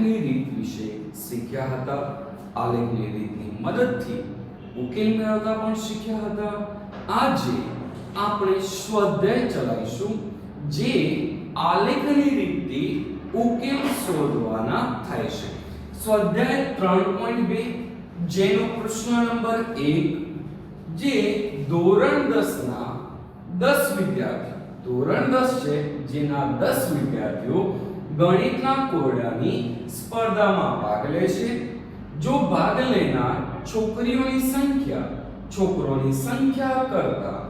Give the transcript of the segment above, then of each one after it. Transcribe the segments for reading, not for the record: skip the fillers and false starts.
આલેખની રીત વિશે શીખ્યા હતા. આલેખની રીતની મદદથી ઉકેલ મેળવતા પણ શીખ્યા હતા. આજે આપણે સ્વાધ્યાય ચલાવીશું જે આલેખની રીતથી ઉકેલ શોધવાના થાય છે. સ્વાધ્યાય 3.2 જેનો પ્રશ્ન નંબર 1 જે ધોરણ 10 ના 10 વિદ્યાર્થીઓ, ધોરણ 10 છે જેના 10 વિદ્યાર્થીઓ ગણિતના કોરડાની સ્પર્ધામાં ભાગ લે છે. જો ભાગ લેનાર છોકરીઓની સંખ્યા છોકરોની સંખ્યા કરતા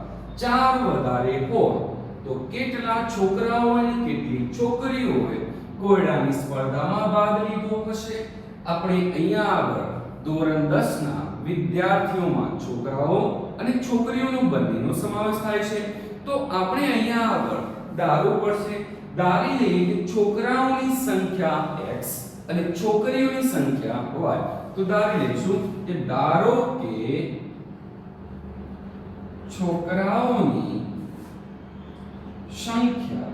4 વધારે હોય તો કેટલા છોકરાઓ અને કેટલી છોકરીઓએ કોરડાની સ્પર્ધામાં ભાગ લીધો હશે? આપણે અહીંયા આગળ ધોરણ 10 ના વિદ્યાર્થીઓમાં છોકરાઓ અને છોકરીઓનો બંનેનો સમાવેશ થાય છે. તો આપણે અહીંયા આગળ ધારવું પડશે. ધારી લઈએ કે છોકરાઓની સંખ્યા x અને છોકરીઓની સંખ્યા y. તો ધારી લઈશું કે ધારો કે છોકરાઓની સંખ્યા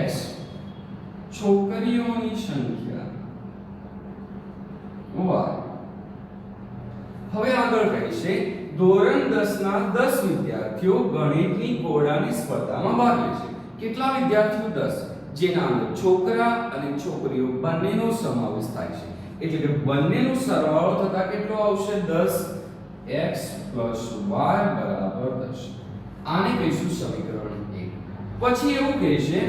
x, છોકરીઓની સંખ્યા y. હવે આગળ કહે છે ધોરણ 10 ના 10 વિદ્યાર્થીઓ ગણિતની કોરડાની સ્પર્ધામાં ભાગ લે છે. કેટલા વિદ્યાર્થીઓ? 10, જેના અંદર છોકરા અને છોકરીઓ બંનેનો સમાવેશ થાય છે. એટલે કે બંનેનો સરવાળો થતા કેટલો આવશે? 10x + y = 10. આને કહીશું સમીકરણ 1. પછી એવું કહે છે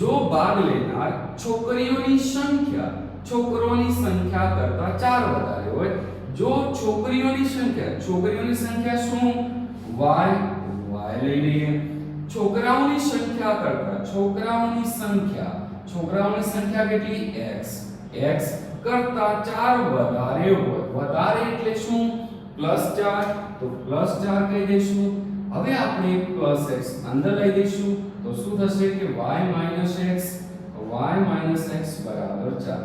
જો ભાગ લેનાર છોકરીઓની સંખ્યા છોકરોની સંખ્યા કરતા 4 વધારે હોય, જો છોકરીઓની સંખ્યા શું? y લઈ લઈએ. છોકરાઓની સંખ્યા કરતા છોકરાઓની સંખ્યા કેટલી? x કરતા 4 વધારે હોય. વધારે એટલે શું? +4. તો +4 કહી દઈશું. હવે આપણે +x અંદર લઈ દઈશું તો શું થશે કે y - x = 4,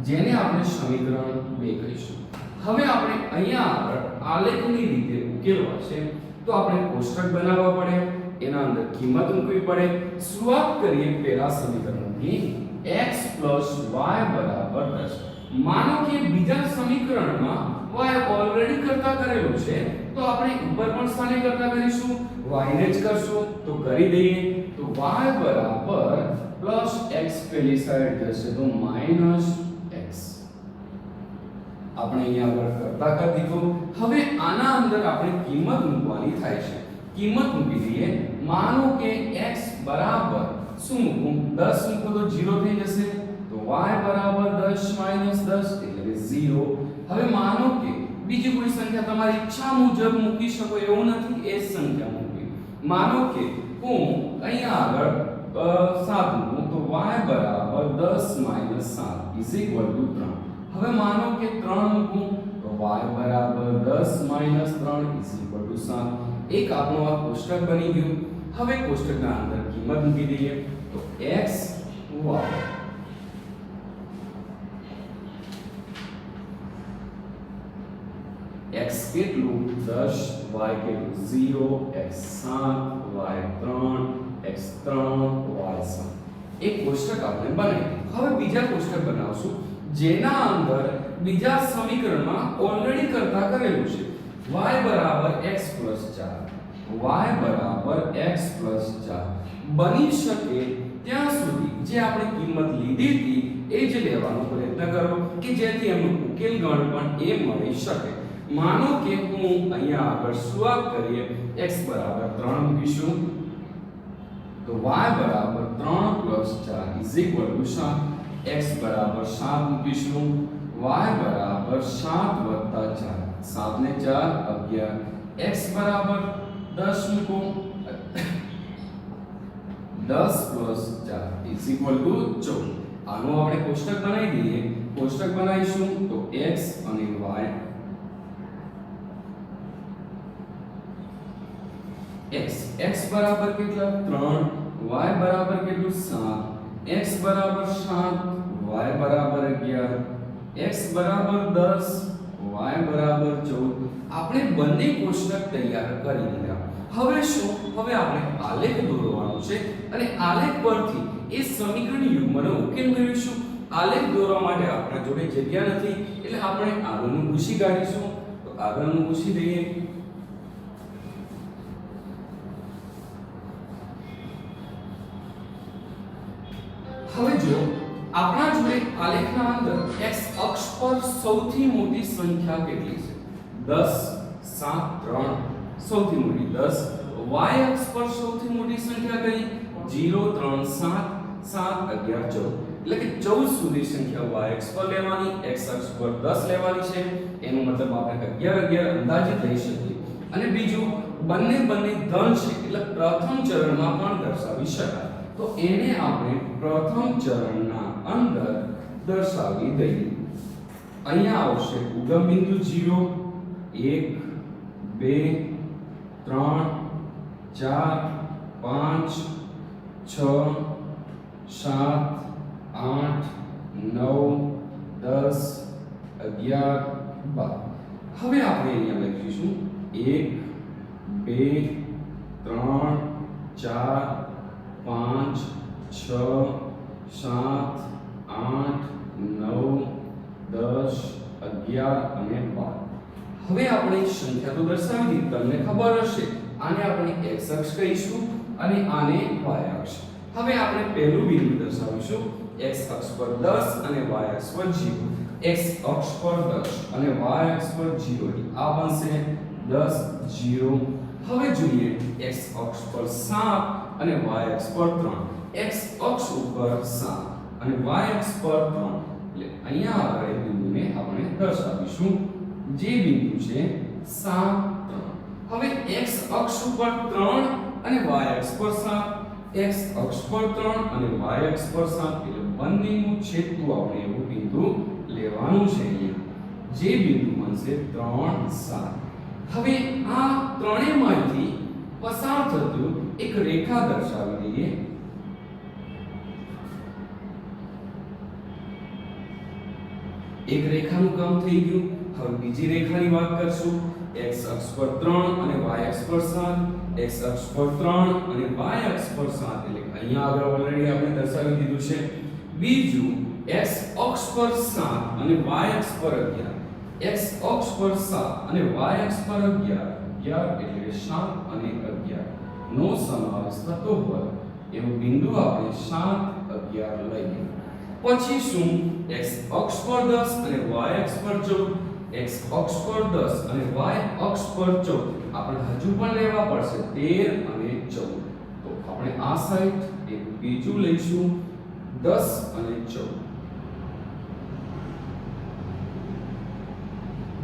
જેને આપણે સમીકરણ 2 કહીશું. હવે આપણે અહીંયા આગળ આલેખની રીતે ઉકેલવા છે તો આપણે કોષ્ટક બનાવવા પડે, એના અંદર કિંમત મૂકવી પડે. શરૂઆત કરીએ પહેલા સમીકરણથી. x + y = 10. માનો કે બીજા સમીકરણમાં y ઓલરેડી કરતા કરેલું છે તો આપણે ઉપર પણ સ્થાને કરતા કરીશું, y ને જ કરશું. તો કરી દઈએ તો y + x પેલી સાઈડ જશે તો -x. આપણે અહીંયા આગળ કરતા કરી દીધું. હવે આના અંદર આપણે કિંમત મૂકવાની થાય છે. કિંમત મૂકી દઈએ. માનો કે x બરાબર શું મૂકું? 10 મૂકું તો 0 થઈ જશે. તો y = 10 - 10 એટલે કે 0. હવે માનો કે બીજી કોઈ સંખ્યા તમારી ઈચ્છા મુજબ મૂકી શકો એવું નથી, એ સંખ્યા મૂકવી. માનો કે હું અહીંયા આગળ 7 મૂકું તો y = 10 - 7 = 3. હવે માનો કે 3 મૂકું તો y = 10 - 3 = 7. એક આપણું આ કોષ્ટક બની ગયું. હવે કોષ્ટકના અંદર કિંમત મૂકી દઈએ તો x y x કેટલું 10, y કેટલું 0, x 7, y 3, x 3, y 7. એક કોષ્ટક આપણે બનાવી. હવે બીજા કોષ્ટક બનાવશું જેના અંદર બીજા સમીકરણમાં ઓલરેડી કરતા કરેલું છે. y = x + 4, y = x + 4. બની શકે ત્યાં સુધી જે આપણે કિંમત લીધી હતી એ જ લેવાનો પ્રયત્ન કરો કે જેથી એનું ઉકેલ ગણ પણ એ મળી શકે. માનો કે હું અહીંયા આગળ શરૂઆત કરીએ x = 3 મૂકીશું તો y = 3 + 4 = 7. x = 7 મૂકીશું y = 7 + 4 7 ને 4 11. x = 10 મૂકું 10 + 4 = 14. આનું આપણે કોષ્ટક બનાવી દઈએ. કોષ્ટક બનાવીશું તો x અને y. x બરાબર કેટલા? 3. y બરાબર કેટલું? 7. x બરાબર 7, y બરાબર 11. x બરાબર 10, y બરાબર 14. આપણે બંને કોષ્ટક તૈયાર કરી લીધા. હવે શું? હવે આપણે આલેખ દોરવાનો છે અને આલેખ પરથી એ સમીકરણ યુગ્મનો ઉકેલ મેળવીશું. આલેખ દોરવા માટે આપણા જોડે જગ્યા નથી એટલે આપણે આગળનું ભૂસી કાઢીશું. તો આગળનું ભૂસી દઈએ. હવે જો આપણા જોડે આલેખના અંદર x અક્ષ પર સૌથી મોટી સંખ્યા કેટલી છે? 10, 7, 3 સૌથી મોટી 10. y અક્ષ પર સૌથી મોટી સંખ્યા કઈ? 0, 3, 7, 7, 11, 14. એટલે કે 14 સુધી સંખ્યા y અક્ષ પર લેવાની, x અક્ષ પર 10 લેવાની છે. એનો મતલબ આપણે 11 અંદાજિત લઈ શકીએ. અને બીજું બંને ધન છે એટલે પ્રથમ ચરણમાં પણ દર્શાવી શકાય. તો એને આપણે પ્રથમ ચરણના અંદર દર્શાવી દઈએ. અહીંયા આવશે ઉગમ બિંદુ 0, 1, 2, 3, 4, 5, 6, 7, 8, 9, 10, 11, 12. હવે આપણે અહીંયા લખીશું 1, 2, 3, 4, 5, 6, 7, 8, 9, 10, 11 અને 12. હવે આપણે સંખ્યા તો દર્શાવી દીધી, તમને ખબર હશે. આને આપણે x અક્ષ કહીશું અને આને y અક્ષ. હવે આપણે પહેલું બિંદુ દર્શાવીશું. x અક્ષ પર 10 અને y અક્ષ પર 0. x અક્ષ પર 10 અને y અક્ષ પર 0. આ બનશે 10, 0. હવે જોઈએ x અક્ષ પર 7 અને y અક્ષ પર 3. x અક્ષ ઉપર 7 અને y અક્ષ પર 3. એટલે અહીંયા આગળ બિંદુને આપણે દર્શાવીશું, જે બિંદુ છે 7, 3. હવે x અક્ષ ઉપર 3 અને y અક્ષ પર 7. x અક્ષ પર 3 અને y અક્ષ પર 7 એટલે બંનેનું છેદતું આપણે એવું બિંદુ લેવાનું છે અહીંયા, જે બિંદુ બનશે 3, 7. હવે આ ત્રણેયમાંથી પસાર થતું એક રેખા દર્શાવી દઈએ. એક રેખાનું કામ થઈ ગયું. હવે બીજી રેખાની વાત કરશું. x અક્ષ પર 3 અને y અક્ષ પર 7. x અક્ષ પર 3 અને y અક્ષ પર 7 એટલે અહીંયા આગળ ઓલરેડી આપણે દર્શાવી દીધું છે. બીજું x અક્ષ પર 7 અને y અક્ષ પર 11. x અક્ષ પર 7 અને y અક્ષ પર 11. 11 એટલે 7 અને 11 નો સમાવેશ થતો હોય એવું બિંદુ આપણે 7, 11 લઈએ. પછી શું? x અક્ષ પર 10 અને y અક્ષ પર 14. x અક્ષ પર 10 અને y અક્ષ પર 14. આપણે હજુ પણ લેવા પડશે 13 અને 14. તો આપણે આ સાઈડ એક બીજું લઈશું 10 અને 14,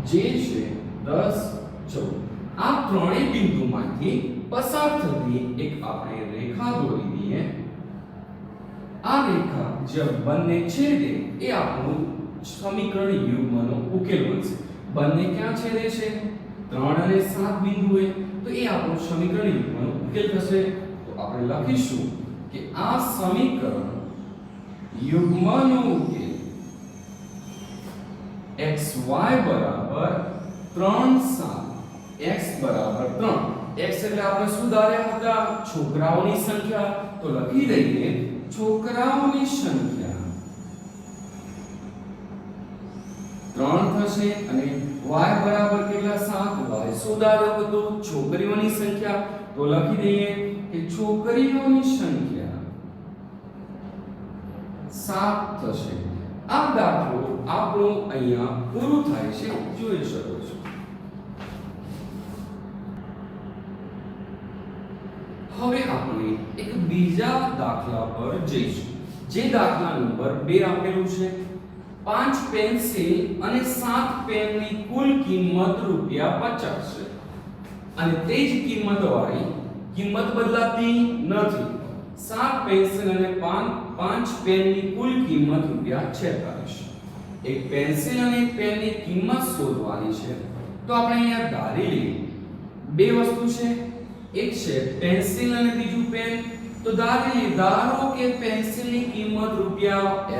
જે છે 10, 14. આ ત્રણેય બિંદુમાંથી પસાર થતી એક આપણે રેખા દોરી દઈએ. આ રેખા જે બંને છેદે એ આપણું સમીકરણ યુગ્મનો ઉકેલ બનશે. બંને ક્યાં છેદે છે? 3 અને 7 બિંદુએ. તો એ આપણું સમીકરણ યુગ્મનો ઉકેલ થશે. તો આપણે લખીશું કે આ સમીકરણ યુગ્મનો ઉકેલ xy બરાબર 3, 7. x બરાબર 3. x એટલે આપણે શું ધાર્યા હતા? છોકરાઓની સંખ્યા. તો લખી દઈએ છોકરાઓની સંખ્યા 3 થશે અને y બરાબર કેટલા? 7. y શું ધાર્યો હતો? છોકરીઓની સંખ્યા. તો લખી દઈએ કે છોકરીઓની સંખ્યા 7 થશે. આ દાખલો આપણો અહીંયા પૂરું થાય છે, જોઈ શકો છો. હવે આપણે એક બીજા દાખલા પર જઈશું, જે દાખલા નંબર 2 આપેલું છે. 5 પેન્સિલ અને 7 પેનની કુલ કિંમત ₹50 છે અને તે જ કિંમતવાળી કિંમત બદલાતી નથી. 7 પેન્સિલ અને 5 પેનની કુલ કિંમત ₹46. એક પેન્સિલ અને એક પેનની કિંમત શોધવાની છે. તો આપણે અહીંયા ધારી લઈએ બે વસ્તુ છે, એક છે પેન્સિલ અને બીજું પેન. તો ધારો કે પેન્સિલની કિંમત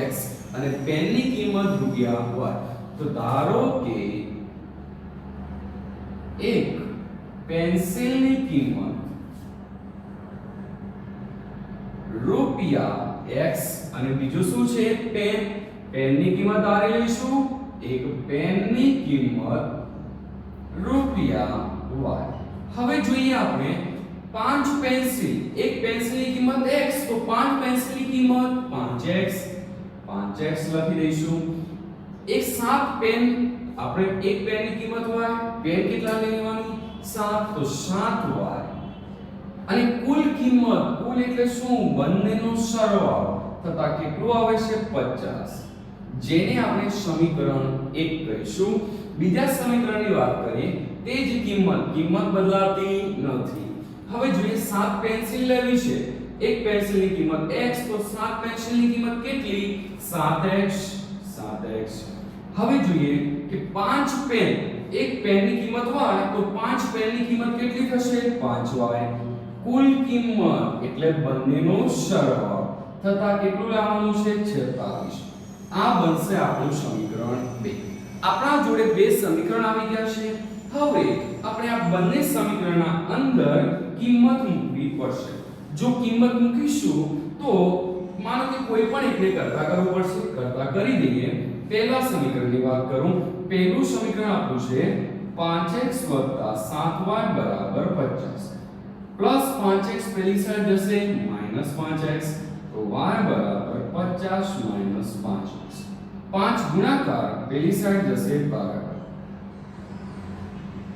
₹x અને પેનની કિંમત ₹y. તો ધારો કે એક પેન્સિલની કિંમત ₹x અને બીજું શું છે? પેન. પેનની કિંમત આરે લઈશું, એક પેનની કિંમત રૂપિયા y. હવે જોઈએ આપણે 5 પેન્સિલ, એક પેન્સિલની કિંમત x, તો 5 પેન્સિલની કિંમત 5x, 5x લખી દઈશું. એક 7 પેન, આપણે એક પેનની કિંમત y, પેન કેટલા લેવાની 7, તો 7y. અને કુલ કિંમત, કુલ એટલે શું, બંનેનો સરવાળો થતા કેટલું આવે છે 50, જેને આપણે સમીકરણ 1 કહીશું. બીજા સમીકરણની વાત કરીએ, તે જ કિંમત બદલાતી નથી. હવે જોઈએ 7 પેન્સિલ લેવી છે, એક પેન્સિલની કિંમત x, તો 7 પેન્સિલની કિંમત કેટલી 7x. હવે જોઈએ કે 5 પેન, એક પેનની કિંમત y, તો 5 પેનની કિંમત કેટલી થશે 5y. કુલ કિંમત એટલે બંનેનો સરવાળો થતા કેટલું લાવવાનું છે 46. આ બનશે આપણું સમીકરણ 2. આપણા જોડે બે સમીકરણ આવી ગયા છે. હવે આપણે આ બંને સમીકરણના અંદર કિંમત મૂકવી પડશે. જો કિંમત મૂકીશું તો માનો કે કોઈ પણ એકને કરતા કરવું પડશે. કરતા કરી દઈએ. પહેલા સમીકરણની વાત કરું, પહેલું સમીકરણ આપણું છે 5x 7y 50 પ્લસ 5x પેલી સાઈડ જશે -5x, તો y 50 5x. 5 ગુણાકાર પેલી સાઈડ જશે બરાબર,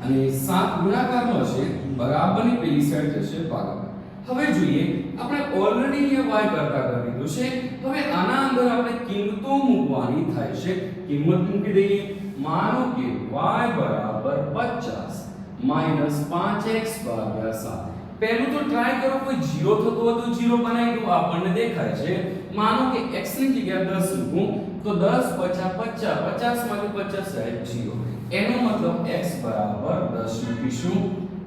અને 7 ગુણાકારમાં છે બરાબરની પેલી સાઈડ જશે બરાબર. હવે જોઈએ, આપણે ઓલરેડી એ y કરતા કરી દીધું છે. હવે આના અંદર આપણે કિંમતો મૂકવાની થાય છે. કિંમત મૂકી દઈએ. માનો કે y 50 5x 7. પહેલું તો ટ્રાય કરો, કોઈ 0 થતો હોય તો 0 બનાવી દો, આપણને દેખાય છે. માનો કે x ની જગ્યાએ 10 મૂકું, તો 10 50 50, 50 માંથી 50 જાય 0. એનો મતલબ x બરાબર 10 મૂકીશું,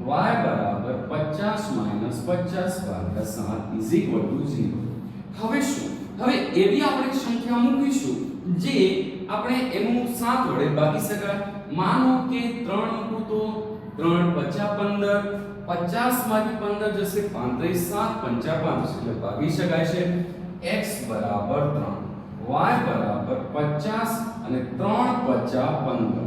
y બરાબર 50 50 ભાગ્યા 7 ઇઝ ઇક્વલ ટુ 0. હવે શું? હવે એવી આપણે સંખ્યા મૂકીશું જે આપણે એનું 7 વડે ભાગી શકાય. માનો કે 3 મૂકું તો 3 50 15, 50 માંથી 15 જશે 35, 7 55 એટલે ભાગી શકાય છે. x બરાબર 3, y બરાબર 50 અને 3 50 15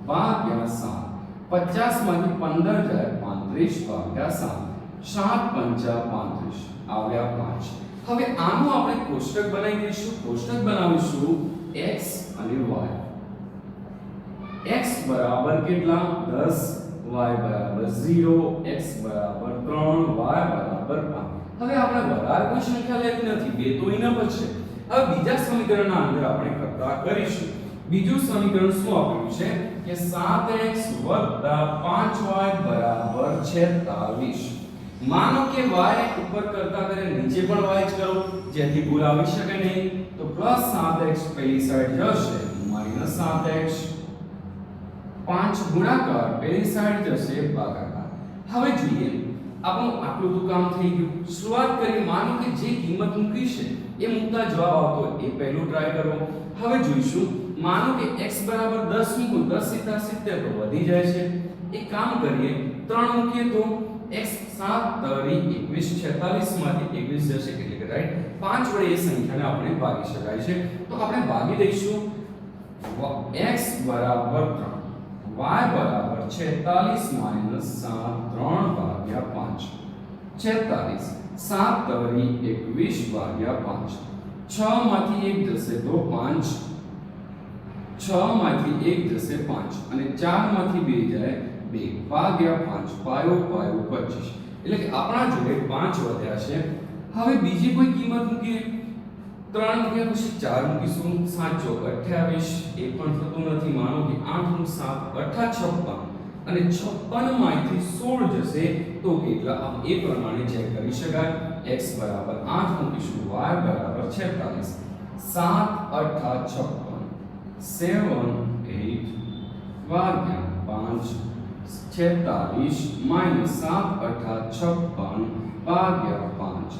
ભાગ્યા 7. 50 માંથી 15 જાય 35 ભાગ્યા 7, 7 5 35 આવ્યા 5. હવે આનું આપણે કોષ્ટક બનાવી દઈશું. કોષ્ટક બનાવીશું x અને y. x બરાબર કેટલા 10, y બરાબર 0, x બરાબર 3, y બરાબર 5. હવે આપણે વધારે કોઈ સંખ્યા લેવી નથી, બે તો ઇનફ છે. હવે બીજા સમીકરણના અંદર આપણે કરતા કરીશું. બીજું સમીકરણ શું આપ્યું છે કે 7x 5y બરાબર 46. માનો કે y ઉપર કરતા કરે, નીચે પણ y જ કરો, જેથી ભૂલ આવી શકે નહીં. તો પ્લસ 7x પેલી સાઈડ જશે -7x, 5 ગુણાકાર પેલી સાઈડ જશે ભાગાકાર. હવે જોઈએ, આપણું આટલું તો કામ થઈ ગયું. શરૂઆત કરી, માનો કે જે કિંમત મૂકી છે એ મૂકતા જવાબ આવતો હોય એ પહેલું ટ્રાય કરો. હવે જોઈશું, માનો કે x બરાબર 10 મૂકું, 10 સીધા 70 તો વધી જાય છે. એક કામ કરીએ, 3 મૂકીએ તો x 7 તરી 21, 46 માંથી 21 જશે એટલે કે રાઈટ 5 વડે એ સંખ્યાને આપણે ભાગી શકાય છે. તો આપણે ભાગી દઈશું. x બરાબર 3, y બરાબર 46 7 3 ભાગ્યા 5, 46, 7 તરી 21 ભાગ્યા 5. 6 માંથી 1 જશે તો 5, 6 માંથી 1 જશે 5, અને 4 માંથી 2 જાય 2 ભાગ્યા 5, પાયો 25. એટલે કે આપણા જોડે 5 વધ્યા છે. હવે બીજી કોઈ કિંમત મૂકીએ. 3 મૂક્યા પછી 4 મૂકીશું, 7 ચોક 28, એ પણ થતું નથી. માનો કે 8 નું 7 8 56, અને 56 માંથી 16 જશે તો કેટલા, આમ એ પ્રમાણે ચેક કરી શકાય. x બરાબર 8 મૂકીશું, y બરાબર 46, 7 8 56, 7 8 ભાગ્યા 5, 46 માઈનસ 7 8 56 ભાગ્યા 5.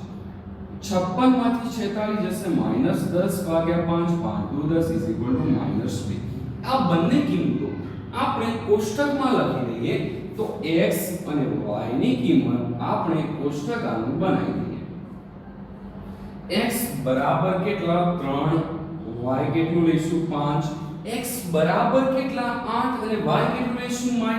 56 માંથી 46 જશે -10 ભાગ્યા 5, 5 2 10 ઇઝ ઇક્વલ ટુ -2. આ બંને કિંમતો આપણે કોષ્ટકમાં લખી દઈએ તો x અને y ની કિંમત આપણે કોષ્ટક આનું બનાવી દઈએ. x બરાબર કેટલા 3, y y કેટલું લઈશું 5, x બરાબર કેટલા 8 અને y કેટલું લઈશું -2.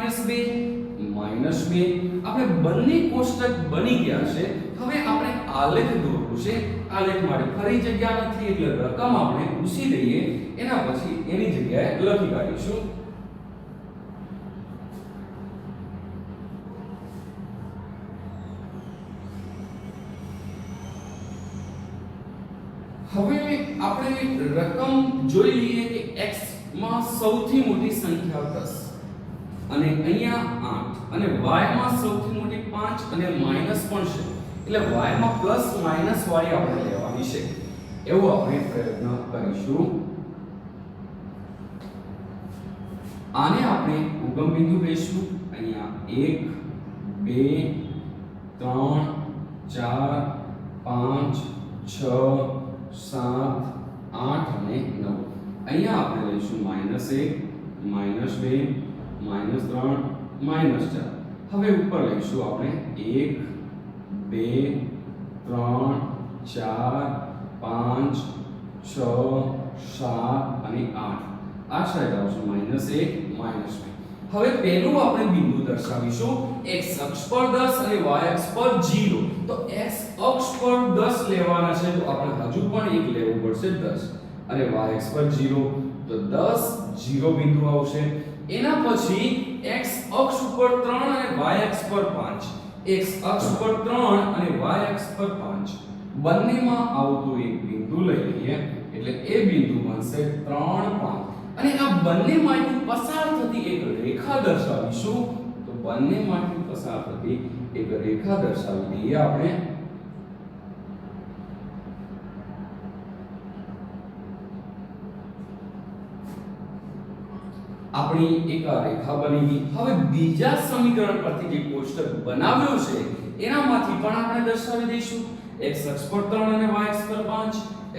આપણે બંને કોષ્ટક બની ગયા છે. હવે આપણે આલેખ દોરવું છે. આલેખ માટે ફરી જગ્યા નથી એટલે રકમ આપણે ભૂસી દઈએ, એના પછી એની જગ્યાએ લખી કાઢીશું. હવે આપણે રકમ જોઈ લઈએ કે x માં સૌથી મોટી સંખ્યા 10 અને અહીંયા 8 અને y માં સૌથી મોટી 5 અને માઈનસ પણ છે, એટલે y માં પ્લસ માઈનસ વાળી આપણે લેવાની છે. એવું આપણે પ્રયત્ન કરીશું. આને આપણે ઉગમ બિંદુ કહીશું. અહીંયા 1 2 3 4 5 6 7 8 અને 9. અહીંયા આપણે લઈશું -1 -2 -3 -4. હવે ઉપર લઈશું આપણે 1 2 3 4 5 6 7 અને 8. આ સાઈડ આવશે -1 -2. હવે પહેલું આપણે બિંદુ દર્શાવીશું. x અક્ષ પર 10 અને y અક્ષ પર 0. તો x અક્ષ પર 10 લેવાના છે, તો આપણે હજુ પણ એક લેવું પડશે 10 અને y અક્ષ પર 0, તો 10 0 બિંદુ આવશે. એના પછી x અક્ષ ઉપર 3 અને y અક્ષ પર 5. x અક્ષ પર 3 અને y અક્ષ પર 5 બંનેમાં આવતું એક બિંદુ લઈ લઈએ, એટલે એ બિંદુ બનશે 3 5. અને આ બંનેમાંથી પસાર થતી એક રેખા દર્શાવીશું. તો બંનેમાંથી પસાર થતી એક રેખા દર્શાવી દઈએ આપણે. આપણી એક આ રેખા બની ગઈ. હવે બીજા સમીકરણ પરથી જે કોષ્ટક બનાવ્યો છે એનામાંથી પણ આપણે દર્શાવી દઈશું. x અક્ષ પર 3 અને y અક્ષ પર 5,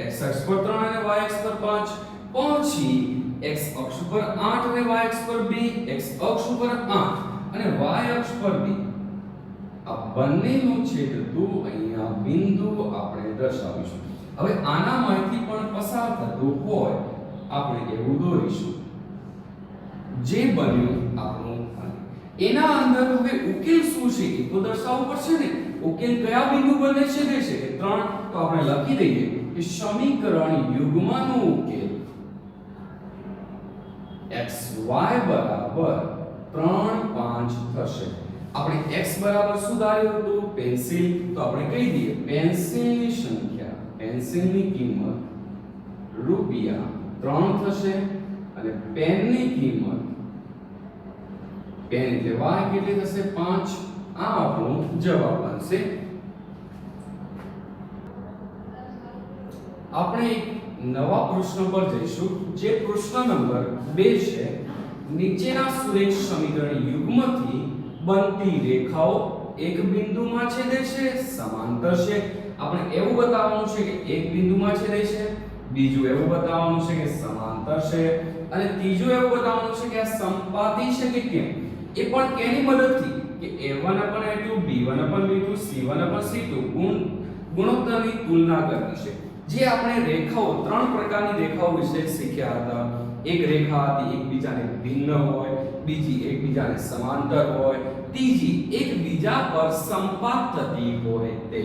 x અક્ષ પર 3 અને y અક્ષ પર 5, પછી x અક્ષ પર 8 અને y અક્ષ પર 2, x અક્ષ પર 8 અને y અક્ષ પર 2. આ બંનેનો છેદતું અહીંયા બિંદુ આપણે દર્શાવીશું. હવે આનામાંથી પણ પસાર થતું હોય આપણે એવું દોરીશું. જે બન્યું આપણું એના અંદર હવે ઉકેલ શું છે એ તો દર્શાવવું પડશે ને. ઉકેલ કયા બિંદુ બને છેદે છે કે 3. તો આપણે લખી દઈએ કે સમીકરણ યુગ્મનો ઉકેલ xy બરાબર 3 5 થશે. આપણે x બરાબર શું ધાર્યું હતું? પેન્સિલ. તો આપણે કહી દઈએ પેન્સિલની સંખ્યા, પેન્સિલની કિંમત રૂપિયા 3 થશે અને પેનની કિંમત, પેન એટલે y કેટલી થશે 5. આ આપણો જવાબ બનશે. આપણે એક નવા પ્રશ્ન પર જઈશું, જે પ્રશ્ન નંબર 2 છે. નીચેના સુરેખ સમીકરણ યુગ્મથી બનતી રેખાઓ એક બિંદુમાં છેદે છે, સમાંતર છે. આપણે એવું બતાવવાનું છે કે એક બિંદુમાં છેદે છે, બીજું એવું બતાવવાનું છે કે સમાંતર છે, અને ત્રીજું એવું બતાવવાનું છે કે આ સંપાતી છે કે કેમ. એ પણ કેની મદદથી કે a1/a2 b1/b2 c1/c2 ગુણોત્તરની તુલના કરવી છે. જે આપણે રેખાઓ, 3 પ્રકારની રેખાઓ વિશે શીખ્યા હતા. એક રેખા હતી એકબીજાને ભિન્ન હોય, બીજી એકબીજાને સમાંતર હોય, ત્રીજી એકબીજા પર સંપાત થતી હોય તે.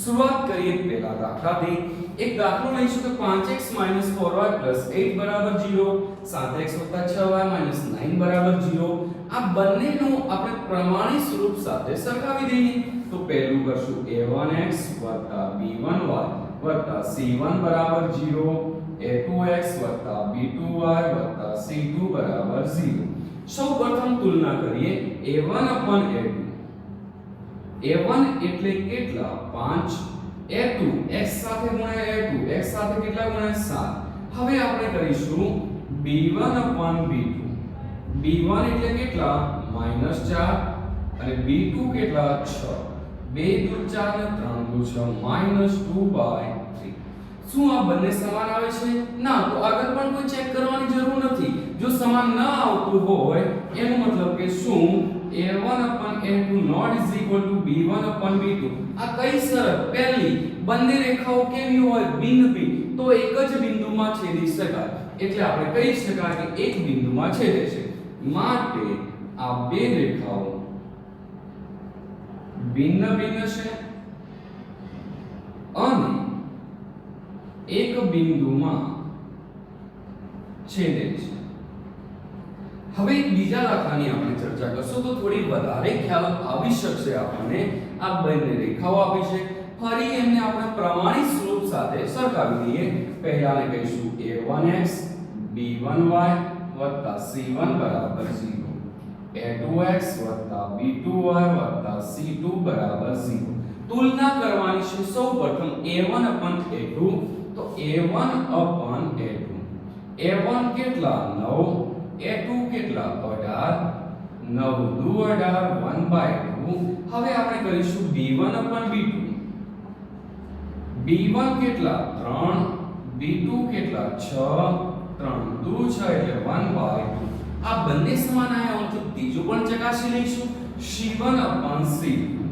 શરૂઆત કરીએ પહેલા દાખલાથી. એક દાખલો લઈશું કે 5x 4y 8 બરાબર 0, 7x 6y 9 બરાબર 0. આ બંનેનું આપણે પ્રમાણિત સ્વરૂપ સાથે સરખાવી દઈએ. તો પહેલું કરશું a1x b1y c1 બરાબર 0, a2x b2y c2 બરાબર 0. સૌપ્રથમ તુલના કરીએ a1/a2. a1 એટલે કેટલા 5, a2 x સાથે ગુણ્યા a2 x સાથે કેટલા ગુણ્યા 7. હવે આપણે કરીશું b1/b2. b1 એટલે કેટલા -4 અને b2 કેટલા 6. 2 દૂ 4 ને 3 દૂ 6 -2/3. શું આ બંને સમાન આવે છે? ના. તો આગળ પણ કોઈ ચેક કરવાની જરૂર નથી. જો સમાન ન આવતું હોય એનો મતલબ કે શું a1 a2 not is equal to b1 b2 આ કઈ શરત પહેલી બંને રેખાઓ કેવી હોય ભિન્ન ભિન્ન તો એક જ બિંદુમાં છેદી શકાય એટલે આપણે કહી શકાય કે એક બિંદુમાં છેદે છે માટે આ બે રેખાઓ ભિન્ન ભિન્ન છે અને એક બિંદુમાં છેદે છે હવે એક બીજા દાખલાની આપણે ચર્ચા કરશું તો થોડી વધારે ખ્યાલ આવી શકશે આપણને આ બંને રેખાઓ આપી છે ફરી એમને આપણે પ્રમાણિત સ્વરૂપ સાથે સરખાવી દઈએ પહેલાને કહીશું a1x b1y c1 બરાબર 0 a2x b2y c2 બરાબર 0 तुलना करवानी है सौप्रथम a1 a2 तो a1 a2 a1 કેટલા 9 a2 કેટલા 18 9 2 18 1/2 હવે આપણે કરીશું b1 b2 b1 કેટલા 3 b2 કેટલા 6 3 2 6 એટલે 1/2 આ બંને સમાન આયા તો ત્રીજો પણ ચકાસી લઈશું c1 c2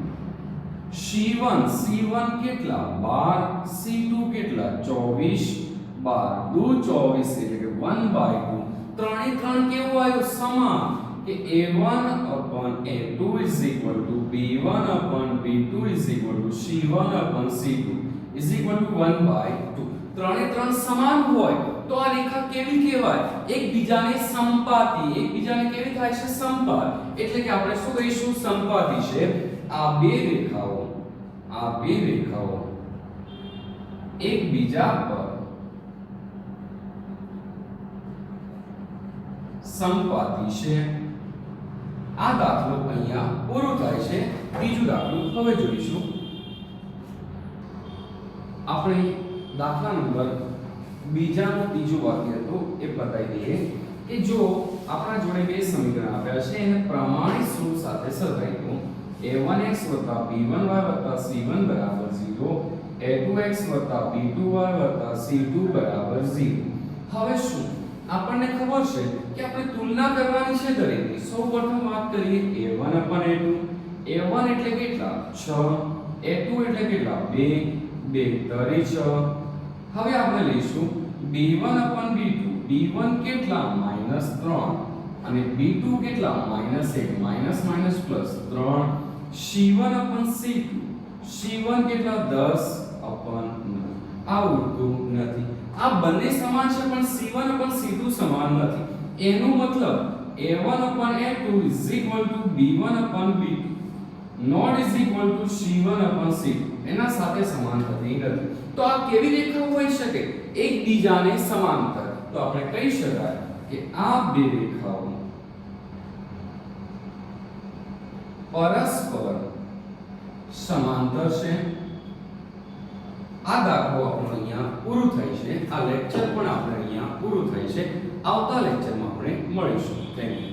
C1 કેટલા 12 C2 કેટલા 24 12 2 24 એટલે કે 1/2 ત્રણે ત્રણ કેવું આવ્યું સમાન કે a1 a2 b1 b2 c1 c2 1/2 ત્રણે ત્રણ સમાન હોય તો આ રેખા કેવી કહેવાય એકબીજાને સંપાતી એકબીજાને કેવી થાય છે સંપાત એટલે કે આપણે શું કહીશું સંપાતી છે આ બે રેખાઓ એકબીજા પર સંપાતી છે આ દાખલો અહીંયા પૂરો થાય છે બીજો દાખલો હવે જોઈશું આપણે દાખલા નંબર બીજાનું ત્રીજું વાક્ય તો એ બતાવી દઈએ કે જો આપણા જોડે બે સમીકરણ આપ્યા છે એને પ્રમાણિત સ્વરૂપ સાથે સરખાવી દો a1x b1y c1 બરાબર 0 a2x b2y c2 બરાબર 0 હવે શું આપણને ખબર છે કે આપણે તુલના કરવાની છે દરેકની સૌપ્રથમ વાત કરીએ a1 a2 a1 એટલે કેટલા 6 a2 એટલે કેટલા 2 2 તરી 6 હવે આપણે લઈશું b1 b2 b1 કેટલા -3 અને b2 કેટલા -1 minus plus 3 c1 c2 c1 કેટલા 10 9 આ ઉડતું નથી આ બંને સમાન છે પણ c1 c2 સમાન નથી એનો મતલબ a1 a2 b1 b2 not c1 c2 એના સાથે સમાન થતી નથી તો આ કેવી રેખા હોઈ શકે એકબીજાને સમાંતર તો આપણે કહી શકાય કે આ બે રેખાઓ પરસ્પર સમાંતર છે આ દાખલો આપણો અહીંયા પૂરું થાય છે આ લેક્ચર પણ આપણે અહીંયા પૂરું થાય છે આવતા લેક્ચરમાં આપણે મળીશું થેન્ક યુ